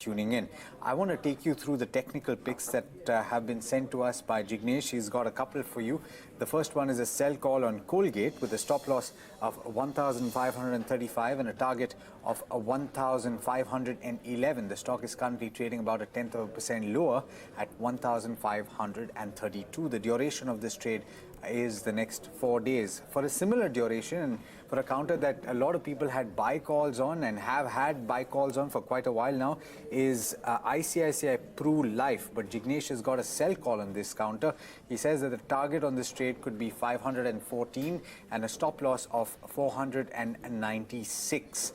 tuning in. I want to take you through the technical picks that have been sent to us by Jignesh. He's got a couple for you. The first one is a sell call on Colgate with a stop loss of 1,535 and a target of 1,511. The stock is currently trading about a tenth of a percent lower at 1,532. The duration of this trade is the next 4 days. For a similar duration and for a counter that a lot of people had buy calls on and have had buy calls on for quite a while now is ICICI Pru Life. But Jignesh has got a sell call on this counter. He says that the target on this trade could be 514 and a stop loss of 496.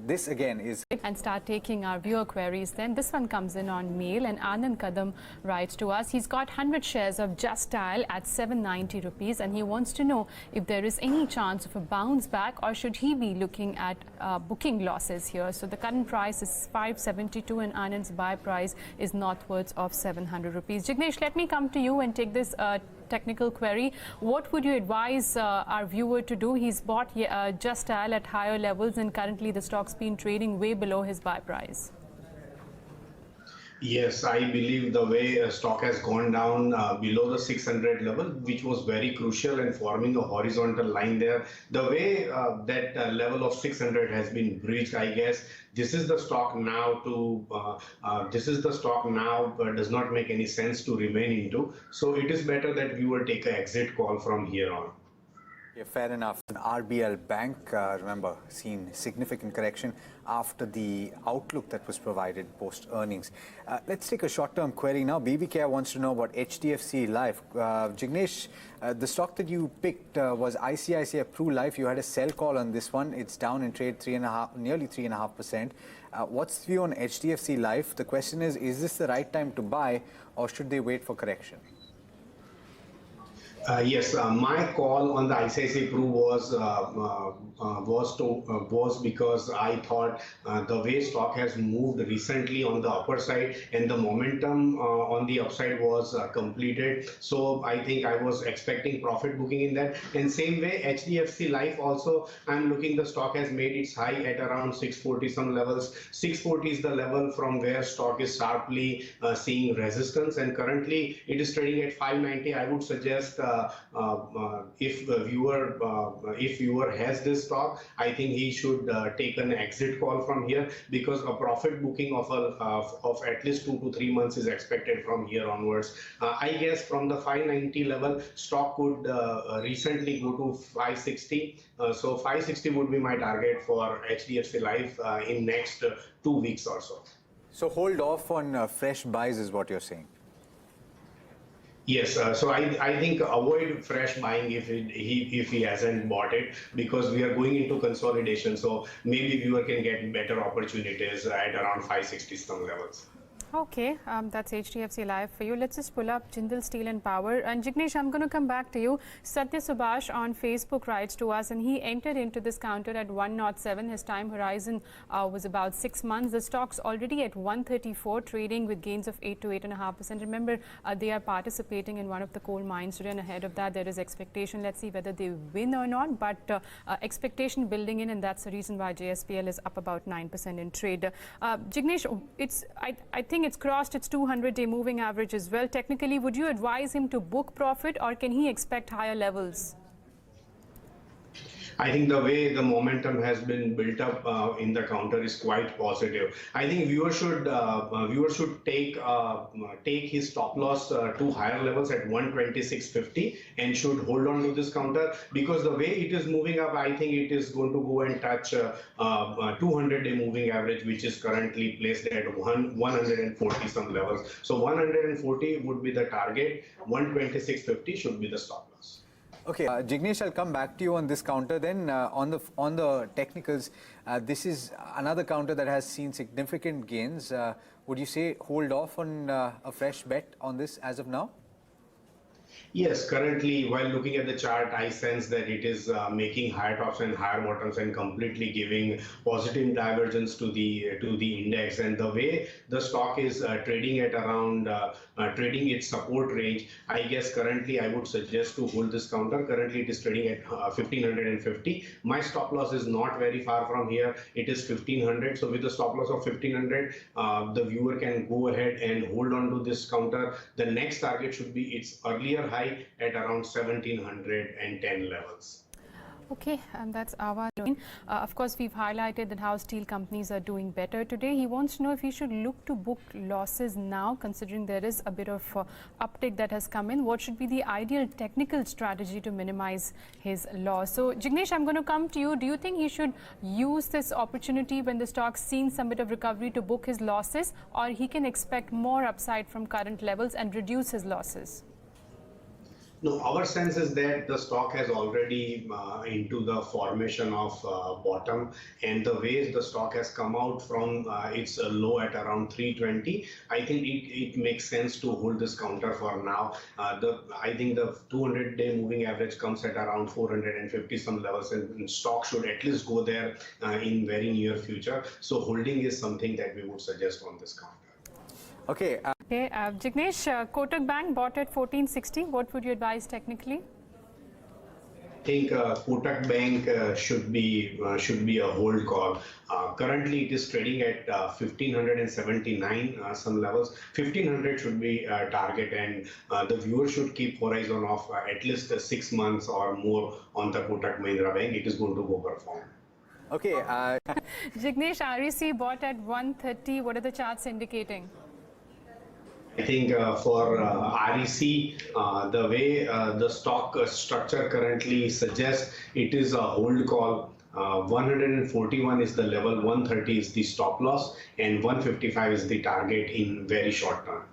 This again is... And start taking our viewer queries then. This one comes in on mail and Anand Kadam writes to us. He's got 100 shares of Just Dial at 790 rupees and he wants to know if there is any chance of a bounce back or should he be looking at booking losses here. So the current price is 572 and Anand's buy price is northwards of 700 rupees. Jignesh, let me come to you and take this technical query. What would you advise our viewer to do? He's bought Just Dial at higher levels and currently the stock's been trading way below his buy price. Yes, I believe the way stock has gone down below the 600 level, which was very crucial in forming a horizontal line there. The way that level of 600 has been breached, I guess this is the stock now does not make any sense to remain into. So it is better that we will take an exit call from here on. Yeah, fair enough. RBL Bank, remember, seen significant correction after the outlook that was provided post-earnings. Let's take a short-term query now. BBK wants to know about HDFC Life. Jignesh, the stock that you picked was ICICI Pru Life. You had a sell call on this one. It's down in trade nearly 3.5%. What's the view on HDFC Life? The question is this the right time to buy or should they wait for correction? Yes, my call on the ICICI Pru was because I thought the way stock has moved recently on the upper side and the momentum on the upside was completed. So I think I was expecting profit booking in that. And same way, HDFC Life also, I'm looking the stock has made its high at around 640 some levels. 640 is the level from where stock is sharply seeing resistance and currently it is trading at 590. I would suggest if viewer has this stock, I think he should take an exit call from here because a profit booking of at least 2 to 3 months is expected from here onwards. I guess from the 590 level, stock could recently go to 560. So 560 would be my target for HDFC Life in next 2 weeks or so. So hold off on fresh buys is what you're saying? Yes, so I think avoid fresh buying if he hasn't bought it because we are going into consolidation. So maybe viewer can get better opportunities at around 560 some levels. Okay, that's HDFC Live for you. Let's just pull up Jindal Steel and Power. And Jignesh, I'm going to come back to you. Satya Subhash on Facebook writes to us, and he entered into this counter at 107. His time horizon was about 6 months. The stock's already at 134, trading with gains of 8 to 8.5%. Remember, they are participating in one of the coal mines today, and ahead of that, there is expectation. Let's see whether they win or not. But expectation building in, and that's the reason why JSPL is up about 9% in trade. Jignesh, I think it's crossed its 200-day moving average as well. Technically, would you advise him to book profit or can he expect higher levels? I think the way the momentum has been built up in the counter is quite positive. I think viewer should take his stop loss to higher levels at 126.50 and should hold on to this counter because the way it is moving up, I think it is going to go and touch 200-day moving average, which is currently placed at 140 some levels. So 140 would be the target. 126.50 should be the stop loss. Okay, Jignesh, I'll come back to you on this counter then. On the technicals, this is another counter that has seen significant gains. Would you say hold off on a fresh bet on this as of now? Yes, currently, while looking at the chart, I sense that it is making higher tops and higher bottoms and completely giving positive divergence to the index. And the way the stock is trading at around trading its support range, I guess currently I would suggest to hold this counter. Currently, it is trading at 1550. My stop loss is not very far from here. It is 1500. So with the stop loss of 1500, the viewer can go ahead and hold on to this counter. The next target should be its earlier high at around 1710 levels. Okay, and that's Aavas. Of course, we've highlighted that how steel companies are doing better today. He wants to know if he should look to book losses now, considering there is a bit of uptick that has come in. What should be the ideal technical strategy to minimize his loss? So, Jignesh, I'm going to come to you. Do you think he should use this opportunity when the stock's seen some bit of recovery to book his losses, or he can expect more upside from current levels and reduce his losses? No, our sense is that the stock has already into the formation of bottom, and the way the stock has come out from its low at around 320, I think it makes sense to hold this counter for now. I think the 200-day moving average comes at around 450 some levels, and stock should at least go there in very near future. So holding is something that we would suggest on this counter. Okay. Okay, Jignesh, Kotak Bank bought at 1460. What would you advise technically? I think Kotak Bank should be a hold call. Currently, it is trading at 1579 some levels. 1500 should be a target, and the viewer should keep horizon of at least 6 months or more on the Kotak Mahindra Bank. It is going to go perform. Okay. Jignesh, REC bought at 130. What are the charts indicating? I think for REC, the way the stock structure currently suggests, it is a hold call. 141 is the level, 130 is the stop loss, and 155 is the target in very short term.